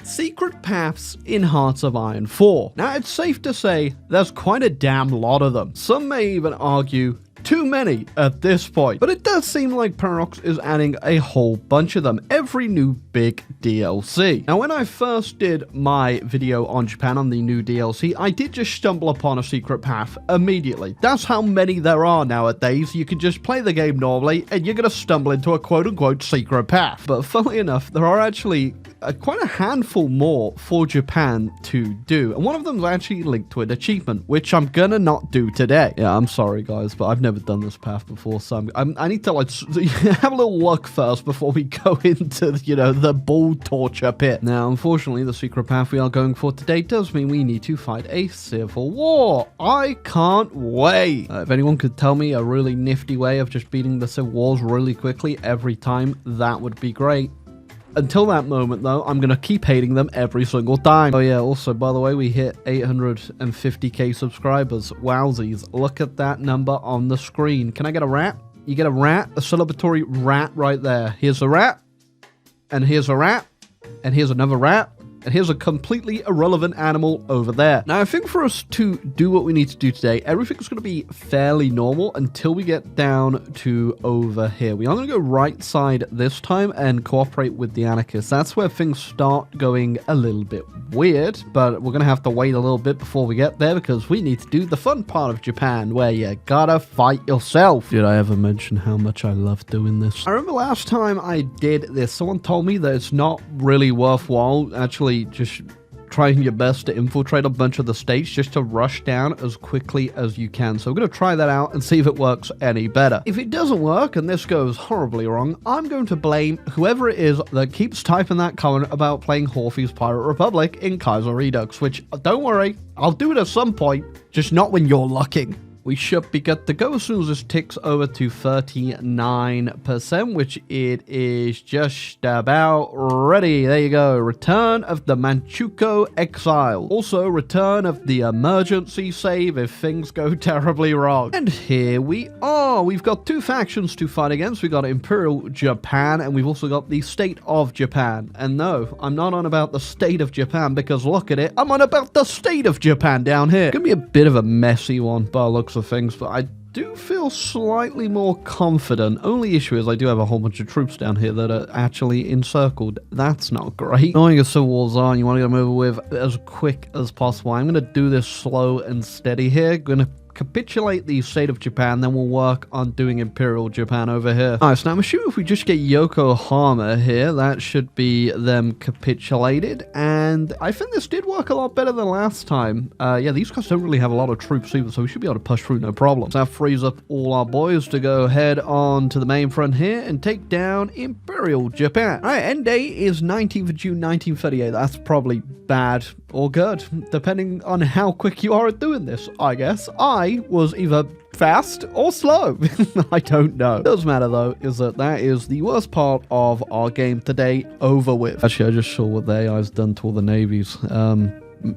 Secret paths in Hearts of Iron 4. Now, it's safe to say there's quite a damn lot of them. Some may even argue too many at this point, but it does seem like Paradox is adding a whole bunch of them every new big DLC. Now, when I first did my video on Japan on the new DLC, I did just stumble upon a secret path immediately. That's how many there are nowadays. You can just play the game normally and you're gonna stumble into a quote-unquote secret path. But funnily enough, there are actually quite a handful more for Japan to do, and one of them is actually linked to an achievement, which I'm gonna not do today. Yeah, I'm sorry guys, but I've never done this path before, so I need to like have a little look first before we go into, you know, the bull torture pit. Now, unfortunately, the secret path we are going for today does mean we need to fight a civil war. I can't wait. If anyone could tell me a really nifty way of just beating the civil wars really quickly every time, that would be great. Until that moment, though, I'm going to keep hating them every single time. Oh, yeah, also, by the way, we hit 850k subscribers. Wowsies. Look at that number on the screen. Can I get a rat? You get a rat? A celebratory rat right there. Here's a rat. And here's a rat. And here's another rat. And here's a completely irrelevant animal over there. Now, I think for us to do what we need to do today, everything's going to be fairly normal until we get down to over here. We are going to go right side this time and cooperate with the anarchists. That's where things start going a little bit weird, but we're going to have to wait a little bit before we get there because we need to do the fun part of Japan where you gotta fight yourself. Did I ever mention how much I love doing this? I remember last time I did this, someone told me that it's not really worthwhile actually just trying your best to infiltrate a bunch of the states, just to rush down as quickly as you can. So we're going to try that out and see if it works any better. If it doesn't work and this goes horribly wrong, I'm going to blame whoever it is that keeps typing that comment about playing Horthy's Pirate Republic in Kaiser Redux, which, don't worry, I'll do it at some point, just not when you're looking. We should be good to go as soon as this ticks over to 39%, which it is just about ready. There you go. Return of the Manchukuo Exile. Also, return of the emergency save if things go terribly wrong. And here we are. We've got two factions to fight against. We've got Imperial Japan, and we've also got the State of Japan. And no, I'm not on about the State of Japan, because look at it. I'm on about the State of Japan down here. It's gonna be a bit of a messy one by the looks of things, but I do feel slightly more confident. Only issue is I do have a whole bunch of troops down here that are actually encircled. That's not great. Knowing a civil war's on, you want to get them over with as quick as possible. I'm going to do this slow and steady here. Going to capitulate the State of Japan, then we'll work on doing Imperial Japan over here. Nice. Now I'm assuming if we just get Yokohama here, that should be them capitulated, and I think this did work a lot better than last time. Yeah, these guys don't really have a lot of troops either, so we should be able to push through no problem. So that frees up all our boys to go head on to the main front here and take down Imperial Japan. Alright, end date is 19th of June 1938. That's probably bad or good, depending on how quick you are at doing this, I guess. I was either fast or slow. I don't know. Doesn't matter though, is that is the worst part of our game today over with. Actually, I just saw what the AI's done to all the navies.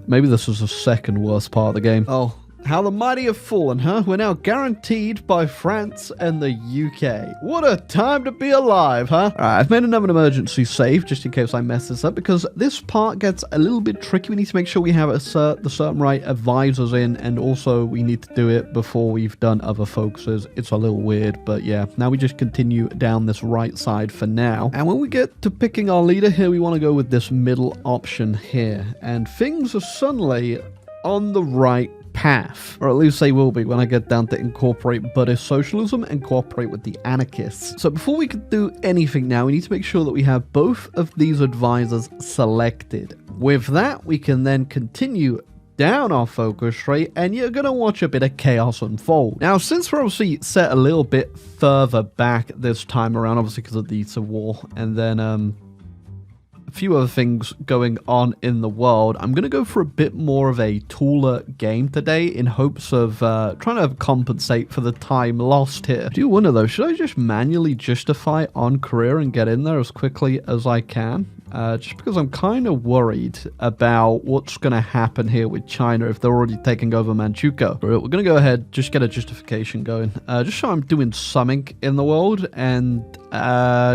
Maybe this was the second worst part of the game. Oh, how the mighty have fallen, huh? We're now guaranteed by France and the UK. What a time to be alive, huh? Alright, I've made another emergency save just in case I mess this up, because this part gets a little bit tricky. We need to make sure we have the certain right advisors in, and also we need to do it before we've done other focuses. It's a little weird, but yeah. Now we just continue down this right side for now. And when we get to picking our leader here, we want to go with this middle option here. And things are suddenly on the right path, or at least they will be when I get down to incorporate Buddhist socialism and cooperate with the anarchists. So before we can do anything now, we need to make sure that we have both of these advisors selected. With that, we can then continue down our focus tree, and you're gonna watch a bit of chaos unfold. Now, since we're obviously set a little bit further back this time around, obviously because of the Civil War, and then a few other things going on in the world, I'm going to go for a bit more of a taller game today in hopes of trying to compensate for the time lost here. I do wonder though, should I just manually justify on career and get in there as quickly as I can? just because I'm kind of worried about what's going to happen here with China if they're already taking over Manchukuo. We're going to go ahead, just get a justification going, just so I'm doing something in the world, and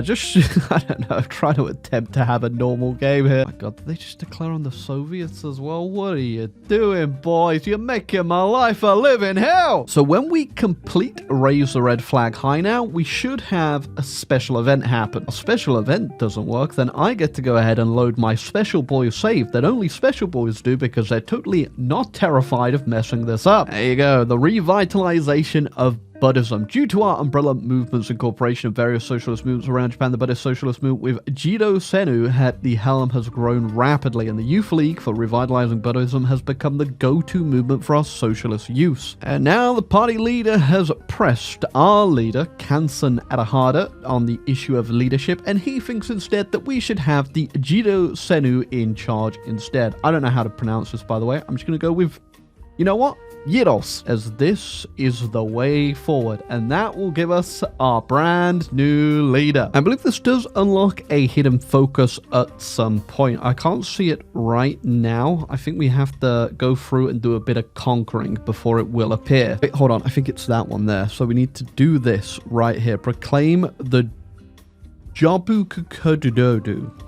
just, I don't know, try to attempt to have a normal game here. Oh my god, did they just declare on the Soviets as well? What are you doing, boys? You're making my life a living hell! So when we complete Raise the Red Flag High now, we should have a special event happen. A special event doesn't work, then I get to go ahead and load my special boys save that only special boys do because they're totally not terrified of messing this up. There you go, the revitalization of Buddhism. Due to our umbrella movement's incorporation of various socialist movements around Japan, the Buddhist socialist movement with Jidō Senu at the helm has grown rapidly, and the Youth League for Revitalizing Buddhism has become the go-to movement for our socialist use. And now the party leader has pressed our leader, Kansen Arahada, on the issue of leadership, and he thinks instead that we should have the Jidō Senu in charge instead. I don't know how to pronounce this, by the way. I'm just going to go with, you know what? Yiros, as this is the way forward, and that will give us our brand new leader. I believe this does unlock a hidden focus at some point. I can't see it right now. I think we have to go through and do a bit of conquering before it will appear. Wait, hold on, I think it's that one there. So we need to do this right here. Proclaim the Jabukukododu.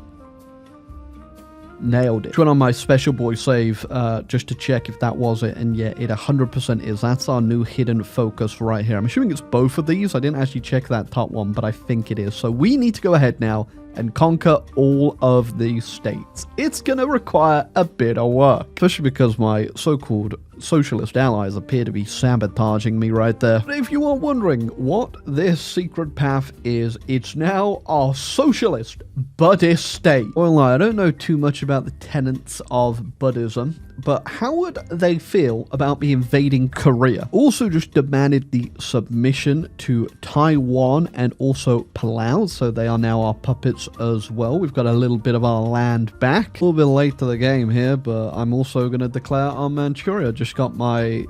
Nailed it. Went on my special boy save just to check if that was it, and yeah, it 100% is. That's our new hidden focus right here. I'm assuming it's both of these. I didn't actually check that top one, but I think it is. So we need to go ahead now and conquer all of these states. It's gonna require a bit of work, especially because my so-called socialist allies appear to be sabotaging me right there. But if you are wondering what this secret path is, it's now our socialist Buddhist state. Well, I don't know too much about the tenets of Buddhism, but how would they feel about me invading Korea? Also just demanded the submission to Taiwan and also Palau, so they are now our puppets as well. We've got a little bit of our land back. A little bit late to the game here, but I'm also going to declare our Manchuria. Just got my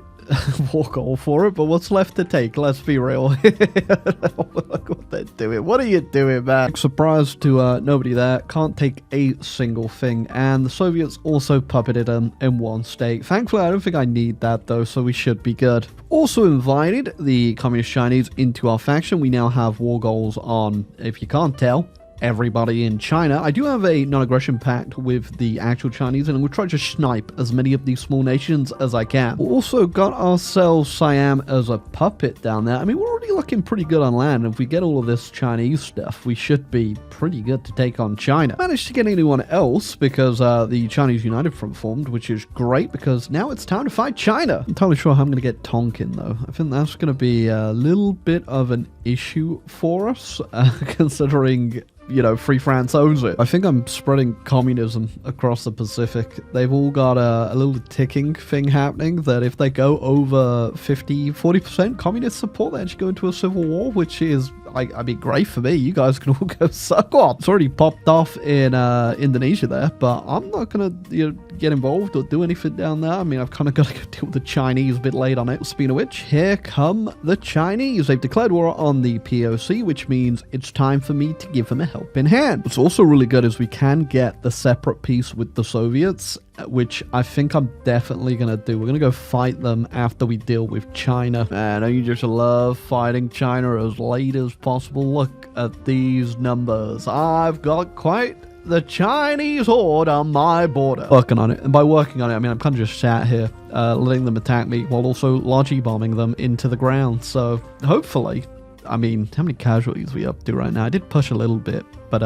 war goal for it, but what's left to take? Let's be real. Look what they're doing. What are you doing, man? Surprise to nobody there. Can't take a single thing, and the Soviets also puppeted them in one state. Thankfully, I don't think I need that though, so we should be good. Also invited the Communist Chinese into our faction. We now have war goals on, if you can't tell, everybody in China. I do have a non-aggression pact with the actual Chinese, and I'm going to try to snipe as many of these small nations as I can. We also got ourselves Siam as a puppet down there. I mean, we're already looking pretty good on land. If we get all of this Chinese stuff, we should be pretty good to take on China. Managed to get anyone else because the Chinese United Front formed, which is great because now it's time to fight China. I'm entirely sure how I'm going to get Tonkin though. I think that's going to be a little bit of an issue for us, considering, you know, Free France owns it. I think I'm spreading communism across the Pacific. They've all got a little ticking thing happening that if they go over 40% communist support, they actually go into a civil war, which is, I mean, great for me. You guys can all go suck off. It's already popped off in Indonesia there, but I'm not gonna, you know, get involved or do anything down there. I mean, I've kind of got to go deal with the Chinese a bit late on it. Speaking of which, here come the Chinese. They've declared war on the POC, which means it's time for me to give them a helping hand. What's also really good is we can get the separate peace with the Soviets, which I think I'm definitely going to do. We're going to go fight them after we deal with China. Man, you just love fighting China as late as possible. Look at these numbers. I've got quite the Chinese horde on my border. Working on it. And by working on it, I mean, I'm kind of just sat here, letting them attack me while also largely bombing them into the ground. So hopefully, I mean, how many casualties are we up to right now? I did push a little bit, but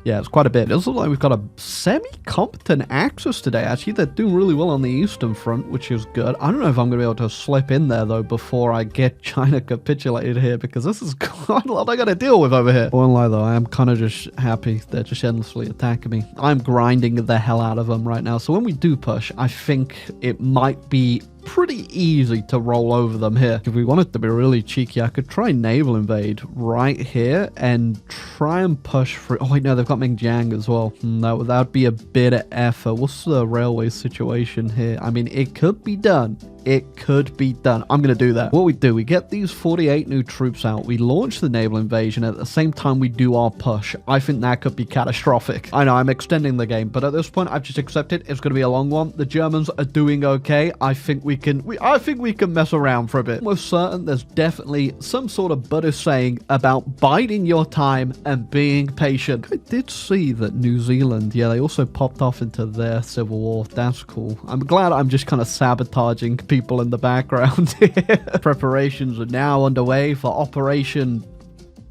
yeah, it's quite a bit. It looks like we've got a semi-competent Axis today, actually. They're doing really well on the Eastern Front, which is good. I don't know if I'm going to be able to slip in there, though, before I get China capitulated here, because this is quite a lot I got to deal with over here. I won't lie, though, I am kind of just happy they're just endlessly attacking me. I'm grinding the hell out of them right now, so when we do push, I think it might be pretty easy to roll over them here. If we wanted to be really cheeky, I could try naval invade right here and try and push through. Oh wait, no, they've got Mingjiang as well. That would be a bit of effort. What's the railway situation here? I mean, it could be done. it could be done. I'm going to do that. What we do, we get these 48 new troops out. We launch the naval invasion. At the same time, we do our push. I think that could be catastrophic. I know I'm extending the game, but at this point, I've just accepted it's going to be a long one. The Germans are doing okay. I think we can mess around for a bit. Most certain there's definitely some sort of Buddhist saying about biding your time and being patient. I did see that New Zealand, yeah, they also popped off into their civil war. That's cool. I'm glad I'm just kind of sabotaging people in the background here. Preparations are now underway for Operation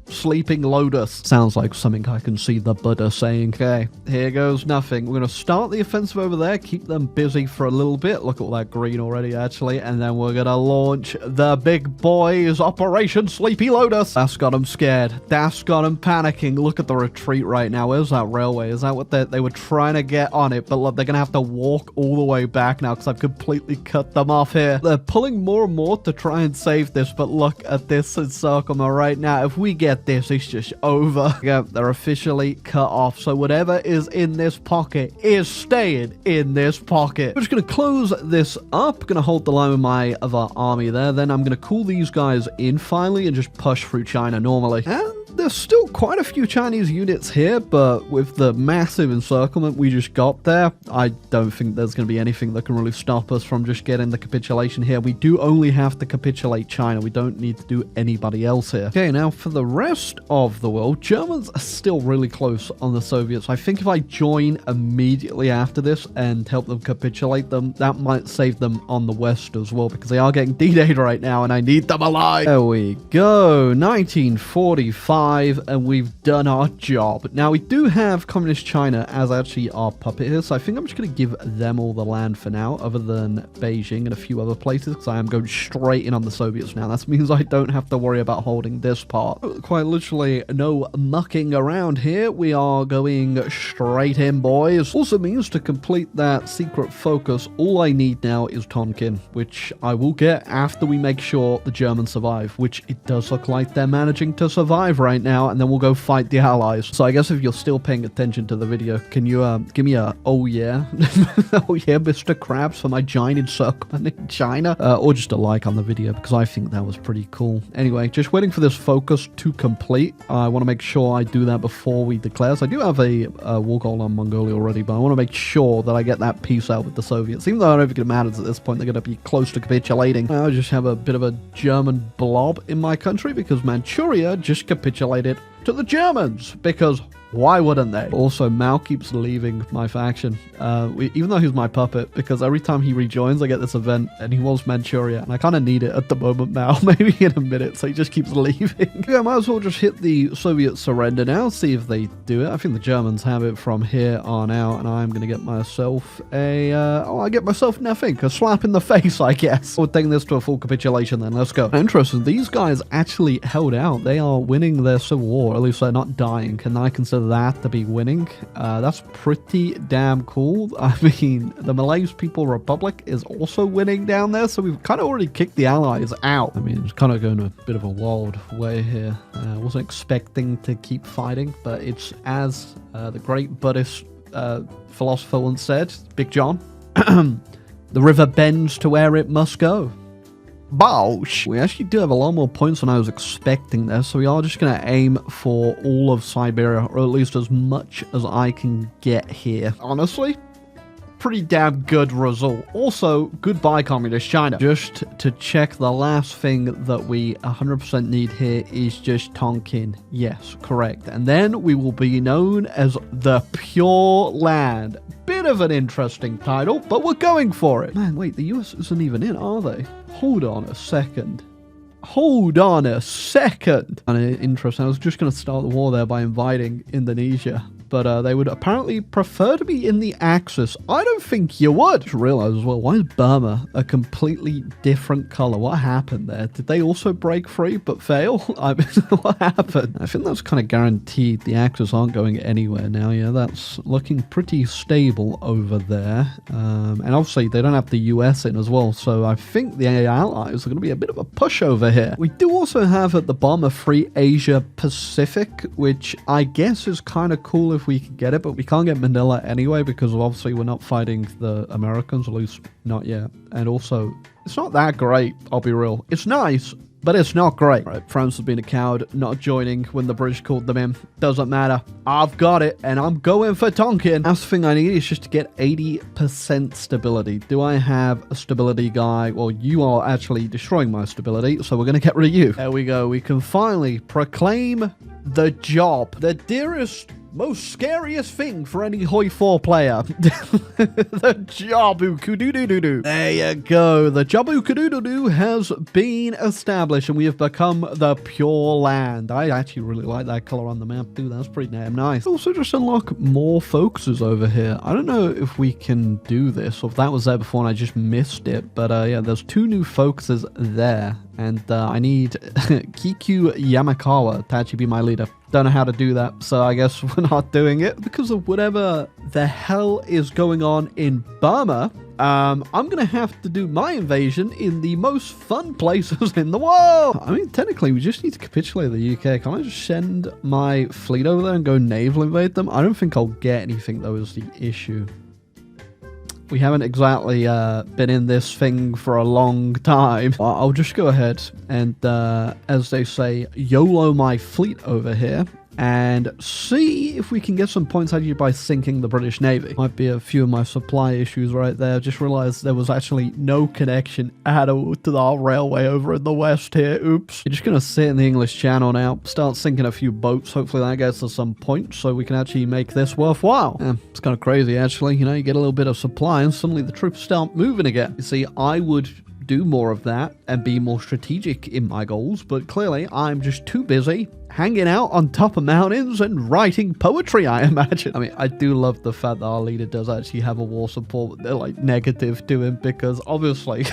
Sleeping Lotus. Sounds like something I can see the Buddha saying. Okay, here goes nothing. We're going to start the offensive over there, keep them busy for a little bit. Look at all that green already, actually. And then we're going to launch the big boys, Operation Sleepy Lotus. That's got them scared. That's got them panicking. Look at the retreat right now. Where's that railway? Is that what they were trying to get on it? But look, they're going to have to walk all the way back now because I've completely cut them off here. They're pulling more and more to try and save this, but look at this encirclement right now. If we get this, it's just over. Yeah, they're officially cut off. So whatever is in this pocket is staying in this pocket. We're just going to close this up. Going to hold the line with my other army there. Then I'm going to call these guys in finally and just push through China normally. And there's still quite a few Chinese units here, but with the massive encirclement we just got there, I don't think there's going to be anything that can really stop us from just getting the capitulation here. We do only have to capitulate China. We don't need to do anybody else here. Okay, now for the rest of the world, Germans are still really close on the Soviets. I think if I join immediately after this and help them capitulate them, that might save them on the West as well, because they are getting D-Dayed right now and I need them alive. There we go, 1945. And we've done our job. Now we do have Communist China as actually our puppet here, so I think I'm just going to give them all the land for now, other than Beijing and a few other places, because I am going straight in on the Soviets now. That means I don't have to worry about holding this part. Quite literally no mucking around here. We are going straight in, boys. Also means to complete that secret focus, all I need now is Tonkin, which I will get after we make sure the Germans survive, which it does look like they're managing to survive right now, and then we'll go fight the Allies. So I guess if you're still paying attention to the video, can you give me a oh yeah oh yeah Mr. Krabs for my giant encirclement in China, or just a like on the video, because I think that was pretty cool. Anyway, just waiting for this focus to complete. I want to make sure I do that before we declare. So I do have a war goal on Mongolia already, but I want to make sure that I get that peace out with the Soviets, even though I don't think it matters at this point. They're going to be close to capitulating. I just have a bit of a German blob in my country because Manchuria just capitulated to the Germans, because why wouldn't they? Also, Mao keeps leaving my faction, even though he's my puppet, because every time he rejoins I get this event, and he wants Manchuria, and I kind of need it at the moment, Mao. Maybe in a minute, so he just keeps leaving. Yeah, I might as well just hit the Soviet surrender now, see if they do it. I think the Germans have it from here on out, and I'm going to get myself I get myself nothing, a slap in the face, I guess. We're taking this to a full capitulation then, let's go. Interesting, these guys actually held out. They are winning their civil war, at least they're not dying, and I consider that to be winning. That's pretty damn cool. I mean, the Malays People Republic is also winning down there, so we've kind of already kicked the Allies out. I mean, it's kind of going a bit of a wild way here. I wasn't expecting to keep fighting, but it's as the great Buddhist philosopher once said, Big John, the river bends to where it must go. Bosh! We actually do have a lot more points than I was expecting there, so we are just going to aim for all of Siberia, or at least as much as I can get here. Honestly, pretty damn good result. Also, goodbye Communist China. Just to check, the last thing that we 100% need here is just Tonkin. Yes, correct. And then we will be known as the Pure Land. Bit of an interesting title, but we're going for it. Man, wait, the US isn't even in, are they? Hold on a second. Hold on a second. And interesting, I was just going to start the war there by inviting Indonesia, but they would apparently prefer to be in the Axis. I don't think you would. Just realize as well, why is Burma a completely different color? What happened there? Did they also break free but fail? I mean, what happened? I think that's kind of guaranteed. The Axis aren't going anywhere now. Yeah, that's looking pretty stable over there. And obviously they don't have the US in as well, so I think the Allies are going to be a bit of a pushover here. We do also have at the bottom a free Asia Pacific, which I guess is kind of cool if if we can get it, but we can't get Manila anyway because obviously we're not fighting the Americans, at least not yet. And also, it's not that great, I'll be real. It's nice, but it's not great. Right, France has been a coward, not joining when the British called them in. Doesn't matter. I've got it, and I'm going for Tonkin. Last thing I need is just to get 80% stability. Do I have a stability guy? Well, you are actually destroying my stability, so we're going to get rid of you. There we go. We can finally proclaim the job. The dearest, most scariest thing for any HOI4 player. The Jabu-Kudu-do-do-do. There you go. The Jabu-Kudu-do-do has been established and we have become the Pure Land. I actually really like that color on the map too. That's pretty damn nice. Also just unlock more focuses over here. I don't know if we can do this or if that was there before and I just missed it. But yeah, there's 2 new focuses there. And I need Kiku Yamakawa to actually be my leader. Don't know how to do that, so I guess we're not doing it. Because of whatever the hell is going on in Burma, I'm going to have to do my invasion in the most fun places in the world. I mean, technically, we just need to capitulate the UK. Can't I just send my fleet over there and go naval invade them? I don't think I'll get anything, though, is the issue. We haven't exactly been in this thing for a long time. I'll just go ahead and, as they say, YOLO my fleet over here and see if we can get some points actually by sinking the British Navy. Might be a few of my supply issues right there. Just realized there was actually no connection at all to our railway over in the west here. Oops. You're just going to sit in the English Channel now, start sinking a few boats. Hopefully that gets us some points so we can actually make this worthwhile. Yeah, it's kind of crazy actually. You know, you get a little bit of supply and suddenly the troops start moving again. You see, I would do more of that and be more strategic in my goals, but clearly I'm just too busy hanging out on top of mountains and writing poetry, I imagine. I mean, I do love the fact that our leader does actually have a war support, they're like negative to him because obviously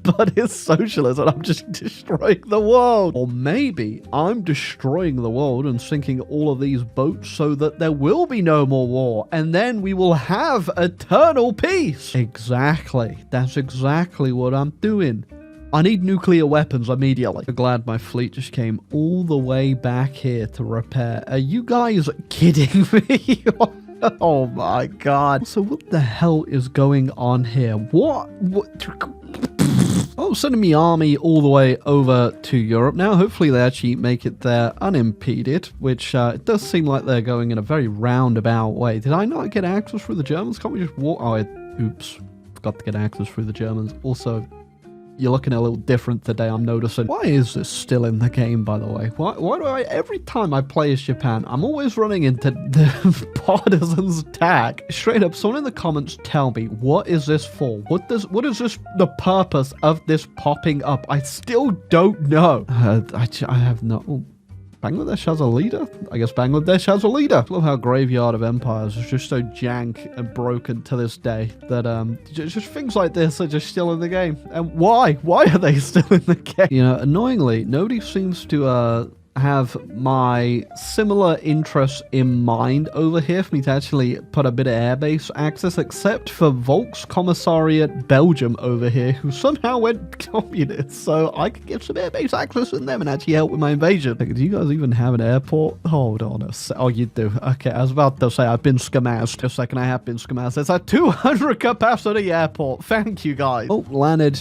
but it's socialism, I'm just destroying the world. Or maybe I'm destroying the world and sinking all of these boats so that there will be no more war and then we will have eternal peace. Exactly. That's exactly what I'm doing. I need nuclear weapons immediately. I'm glad my fleet just came all the way back here to repair. Are you guys kidding me? Oh my god. So what the hell is going on here? What? Oh, sending me army all the way over to Europe now. Hopefully they actually make it there unimpeded, which it does seem like they're going in a very roundabout way. Did I not get access through the Germans? Can't we just walk? Oh, oops. Forgot to get access through the Germans. Also, you're looking a little different today, I'm noticing. Why is this still in the game, by the way? Why do I, every time I play as Japan, I'm always running into the partisans attack? Straight up, someone in the comments tell me, what is this for? What is this, the purpose of this popping up? I still don't know. I have no... Oh, Bangladesh has a leader? I guess Bangladesh has a leader. I love how Graveyard of Empires is just so jank and broken to this day that just things like this are just still in the game. And why? Why are they still in the game? You know, annoyingly, nobody seems to have my similar interests in mind over here for me to actually put a bit of airbase access, except for Volks Commissariat Belgium over here, who somehow went communist, so I could get some airbase access in them and actually help with my invasion. Like, do you guys even have an airport? Hold on a sec. Oh, you do. Okay, I was about to say I've been skamazed. A second, I have been skamazed. It's a 200 capacity airport. Thank you, guys. Oh, landed.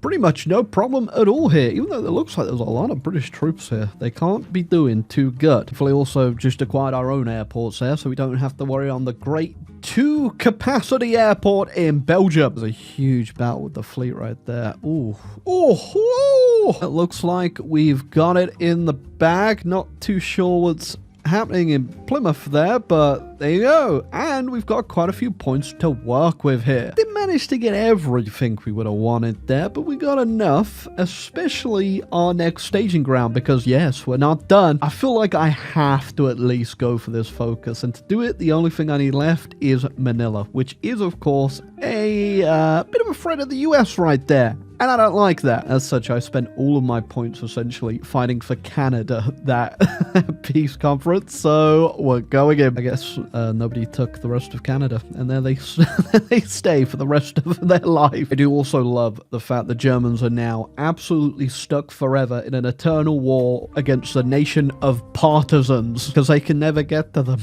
Pretty much no problem at all here, even though it looks like there's a lot of British troops here. They can't be doing too good. Hopefully also just acquired our own airports there, so we don't have to worry on the great 2-capacity airport in Belgium. There's a huge battle with the fleet right there. Ooh. Oh, it looks like we've got it in the bag. Not too sure what's happening in Plymouth there, but there you go. And we've got quite a few points to work with here. Didn't manage to get everything we would have wanted there, but we got enough, especially our next staging ground, because yes, we're not done. I feel like I have to at least go for this focus, and to do it, the only thing I need left is Manila, which is, of course, a bit of a threat of the US right there. And I don't like that. As such, I spent all of my points essentially fighting for Canada, that peace conference. So we're going in. I guess nobody took the rest of Canada. And there they stay for the rest of their life. I do also love the fact the Germans are now absolutely stuck forever in an eternal war against a nation of partisans, because they can never get to them.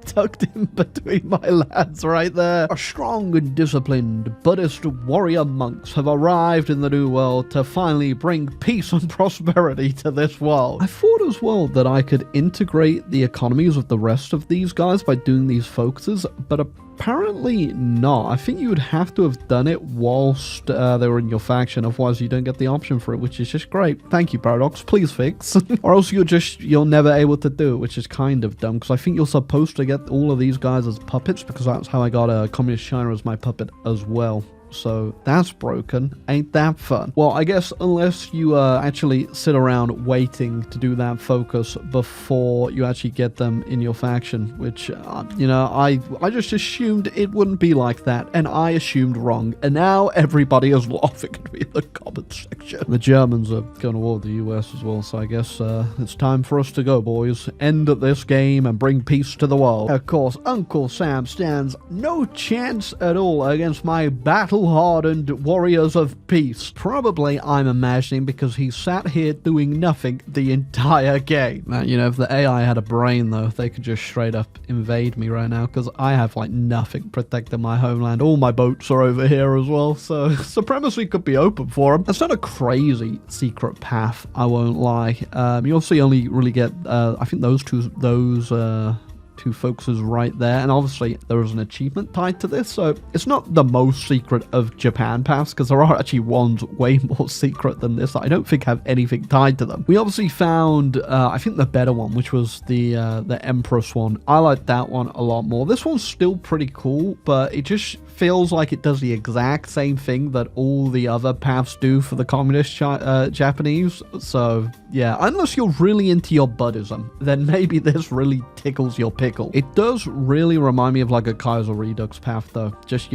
tucked in between my lads right there. A strong and disciplined Buddhist warrior monks have arrived in the New World to finally bring peace and prosperity to this world. I thought as well that I could integrate the economies of the rest of these guys by doing these focuses, but apparently not. I think you would have to have done it whilst they were in your faction, otherwise you don't get the option for it, which is just great. Thank you, Paradox. Please fix. Or else you're never able to do it, which is kind of dumb, because I think you're supposed to get all of these guys as puppets, because that's how I got Communist China as my puppet as well. So that's broken. Ain't that fun? Well, I guess unless you actually sit around waiting to do that focus before you actually get them in your faction, which, I just assumed it wouldn't be like that, and I assumed wrong, and now everybody is laughing at me in the comments section. The Germans are going to war with the US as well, so I guess it's time for us to go, boys. End this game and bring peace to the world. Of course, Uncle Sam stands no chance at all against my battle-hardened warriors of peace. Probably, I'm imagining, because he sat here doing nothing the entire game. Man, if the AI had a brain, though, they could just straight up invade me right now, because I have, nothing protecting my homeland. All my boats are over here as well, so supremacy could be open for them. That's not a crazy secret path, I won't lie. You also only really get, I think those two focuses right there, and obviously there is an achievement tied to this, so it's not the most secret of Japan paths, because there are actually ones way more secret than this that I don't think have anything tied to them. We obviously found I think the better one, which was the Empress one. I like that one a lot more. This one's still pretty cool, but it just feels like it does the exact same thing that all the other paths do for the communist Japanese. So yeah, unless you're really into your Buddhism, then maybe this really tickles your pickle. It does really remind me of a Kaiser Redux path, though. Just,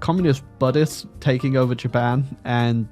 communist Buddhists taking over Japan, and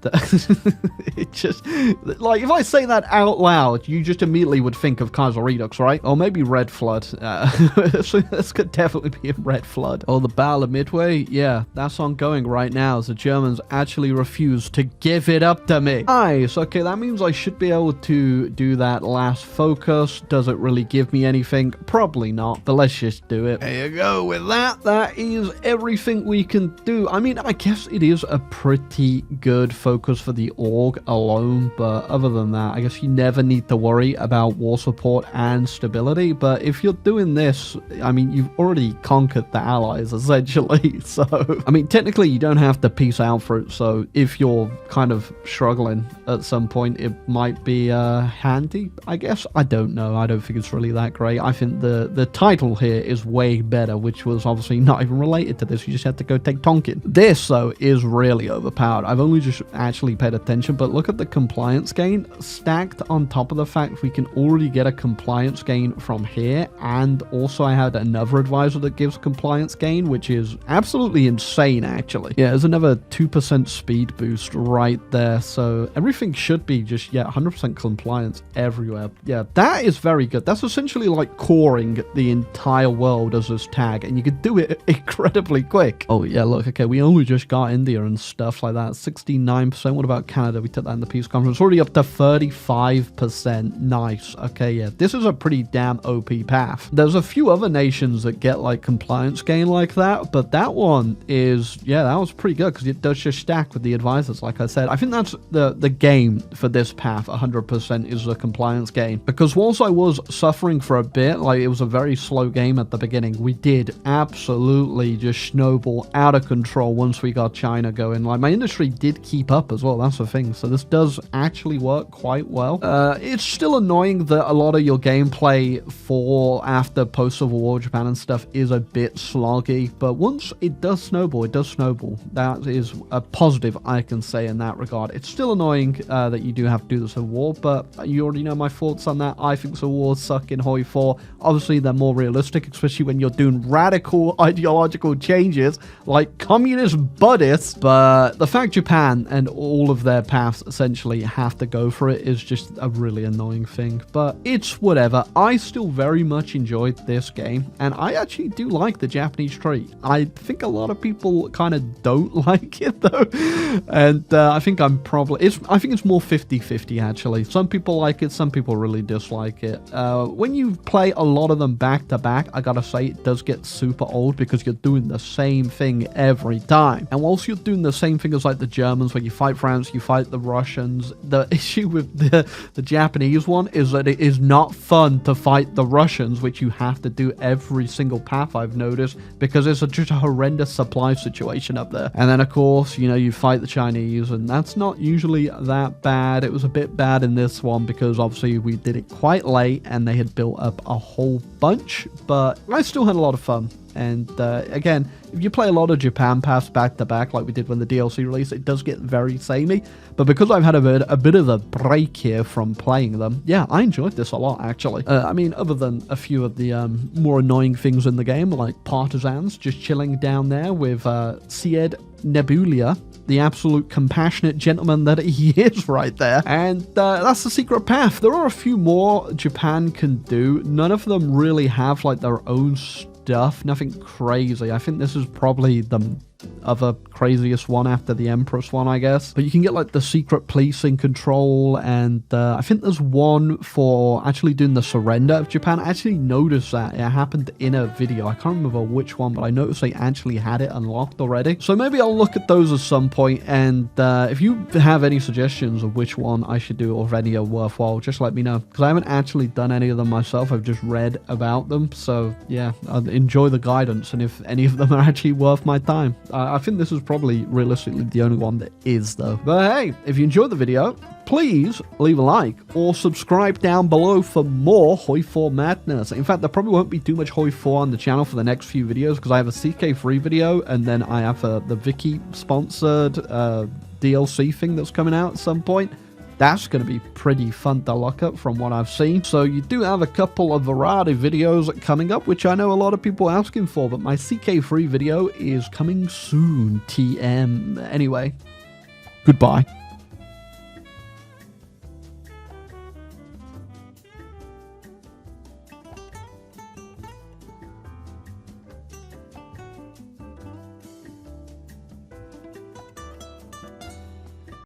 it just, if I say that out loud, you just immediately would think of Kaiser Redux, right? Or maybe Red Flood. So this could definitely be a Red Flood. Oh, the Battle of Midway? Yeah, that's ongoing right now, as the Germans actually refuse to give it up to me. Nice, okay, that means I should be able to do that last focus. Does it really give me anything? Probably not, but let's just do it. There you go. With that is everything we can do. I mean, I guess it is a pretty good focus for the org alone, but other than that, I guess you never need to worry about war support and stability. But if you're doing this, I mean, you've already conquered the allies, essentially. So, I mean, technically, you don't have to peace out for it. So if you're kind of struggling at some point, it might be handy, I guess. I don't know. I don't think it's really that great. I think the title here is way better, which was obviously not even related to this. You just had to go take Tonkin. This, though, is really overpowered. I've only just actually paid attention, but look at the compliance gain stacked on top of the fact we can already get a compliance gain from here, and also I had another advisor that gives compliance gain, which is absolutely insane, actually. Yeah, there's another 2% speed boost right there, so everything should be just, 100% compliance everywhere. Yeah, that is very good. That's essentially like coring the entire world as this tag, and you could do it incredibly quick. Oh yeah, look, okay, we only just got India and stuff like that. 69%. What about Canada? We took that in the peace conference. Already up to 35%. Nice. Okay, yeah, this is a pretty damn OP path. There's a few other nations that get compliance gain like that, but that one is, that was pretty good, because it does just stack with the advisors, like I said. I think that's the game for this path, 100% is the compliance gain, because whilst I was suffering for a bit, it was a very slow game at the beginning, we did absolutely just snowball out of control once we got China going. My industry did keep up as well, that's the thing, so this does actually work quite well. It's still annoying that a lot of your gameplay for after post-Civil War Japan and stuff is a bit sloggy, but once it does snowball, it does snowball. That is a positive I can say in that regard. It's still annoying that you do have to do the Civil War, but you already know my thoughts on that. I think Civil Wars suck in HOI4. Obviously, they're more realistic, especially when you're doing radical ideological changes like communist Buddhists, but the fact Japan and all of their paths essentially have to go for it is just a really annoying thing, but it's whatever. I still very much enjoyed this game, and I actually do like the Japanese trait. I think a lot of people kind of don't like it, though, and I think I think it's more 50-50, actually. Some Some people like it, some people really dislike it. When you play a lot of them back to back, I gotta say it does get super old because you're doing the same thing every time. And whilst you're doing the same thing as like the Germans, when you fight France, you fight the Russians, the issue with the Japanese one is that it is not fun to fight the Russians, which you have to do every single path, I've noticed, because it's just a horrendous supply situation up there. And then of course, you know, you fight the Chinese, and that's not usually that bad. It was a bit bad in this one because obviously we did it quite late and they had built up a whole bunch, but I still had a lot of fun. And again, if you play a lot of Japan paths back to back like we did when the DLC released, it does get very samey. But because I've had a bit of a break here from playing them, yeah, I enjoyed this a lot, actually. I mean, other than a few of the more annoying things in the game, like partisans just chilling down there with Syed Nebulia, the absolute compassionate gentleman that he is right there. And that's the secret path. There are a few more Japan can do. None of them really have like their own stuff, nothing crazy. I think this is probably the other craziest one after the Empress one, I guess. But you can get like the secret police in control, and I think there's one for actually doing the surrender of Japan. I actually noticed that it happened in a video. I can't remember which one, but I noticed they actually had it unlocked already. So maybe I'll look at those at some point, and if you have any suggestions of which one I should do or if any are worthwhile, just let me know, because I haven't actually done any of them myself. I've just read about them. So yeah, I'd enjoy the guidance, and if any of them are actually worth my time. I think this is probably realistically the only one that is, though. But hey, if you enjoyed the video, please leave a like or subscribe down below for more HOI4 madness. In fact, there probably won't be too much HOI4 on the channel for the next few videos because I have a CK3 video, and then I have the Vicky sponsored DLC thing that's coming out at some point. That's going to be pretty fun to look up from what I've seen. So you do have a couple of variety videos coming up, which I know a lot of people are asking for, but my CK3 video is coming soon, TM. Anyway, goodbye.